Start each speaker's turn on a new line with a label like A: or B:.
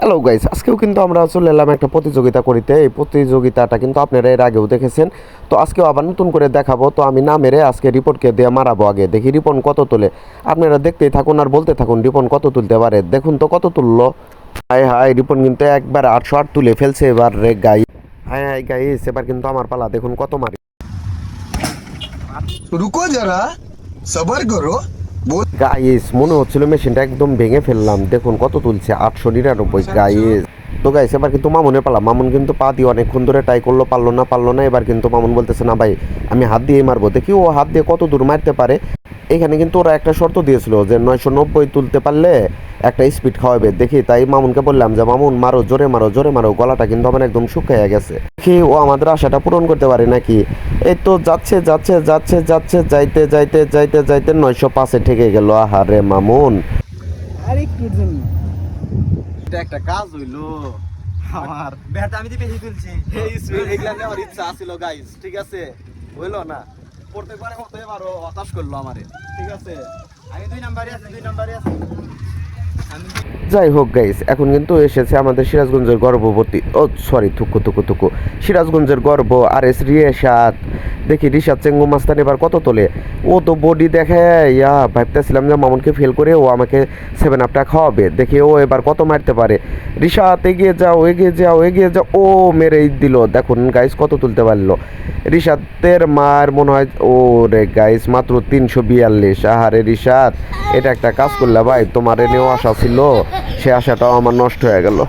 A: Hello guys, আজকেও কিন্তু আমরা চলে এলাম একটা প্রতিযোগিতা করিতে। এই প্রতিযোগিতাটা কিন্তু আপনারা এর আগেও দেখেছেন। তো আজকেও আবার নতুন করে দেখাবো। তো আমি না মেরে আজকে রিপনকে দিয়ে মারাবো। আগে দেখি রিপন কত তোলে। আপনারা দেখতেই থাকুন আর বলতে থাকুন রিপন কত তুলতে পারে। দেখুন তো কত তুললো। হাই হাই, রিপন কিন্তু একবার 808 তুলে ফেলছে এবার রে গাই। হাই হাই গাইস, এবার কিন্তু আমার পালা। দেখুন কত মারি।
B: रुको जरा सबर करो बोल।
A: গাইস মনে হচ্ছিল মেশিনটা একদম ভেঙে ফেললাম। দেখুন কত তুলছে, 899 গাইস। তো গাইস এবার কিন্তু মামুনের পালা। মামুন কিন্তু পা দিয়ে অনেকক্ষণ ধরে ট্রাই করলো, পারলো না। এবার কিন্তু মামুন বলতেছে না ভাই, আমি হাত দিয়ে মারবো। দেখি ও হাত দিয়ে কত দূর মারতে পারে। এখানে কিন্তু ওরা একটা শর্ত দিয়েছিল যে 990 তুলতে পারলে একটা স্পিড খাওয়াবে। দেখি তাই মামুনকে বললাম যে মামুন মারো, জোরে মারো, জোরে মারো। গলাটা কিন্তু আমার একদম শুকিয়ে গেছে। দেখি ও আমাদের আশাটা পূরণ করতে পারে নাকি। এই তো যাচ্ছে যাচ্ছে যাচ্ছে যাচ্ছে, যাইতে যাইতে যাইতে যাইতে 905-এ ঠেকে গেল। আহারে মামুন।
C: আর একটুর জন্য
D: এটা একটা কাজ হইলো আমার ব্যাট আমি বেশি তুলছি এই স্পিড এগুলা নেওয়ার ইচ্ছা ছিল গাইস, ঠিক আছে হইলো না। প্রত্যেকবারে মতো এবারও হতাশ করলো আমারে, ঠিক আছে। আমি 2 নাম্বারে আছি
A: যাই হোক গাইস, এখন কিন্তু এসেছে আমাদের সিরাজগঞ্জের গর্ভবতী, ও সরি, থুকু সিরাজগঞ্জের গর্ব আর এস রিয়াসাত। দেখি রিশাদ চেঙ্গু মাস্তান এবার কত তোলে। ও তো বডি দেখে ভাবতেছিলাম যে মামুনকে ফেল করে ও আমাকে 7 আপটা খাওয়াবে। দেখি ও এবার কত মারতে পারে। রিশাদ এগিয়ে যাও, এগিয়ে যাও, এগিয়ে যাও। ও মেরেই দিল। দেখুন গাইস কত তুলতে পারলো। রিশাদের মার মনে হয় ও রে গাইস মাত্র 342। আহারে রিশাদ, এটা একটা কাজ করলে ভাই, তোমার এনেও আশা ছিল, সে আশাটাও আমার নষ্ট হয়ে গেল।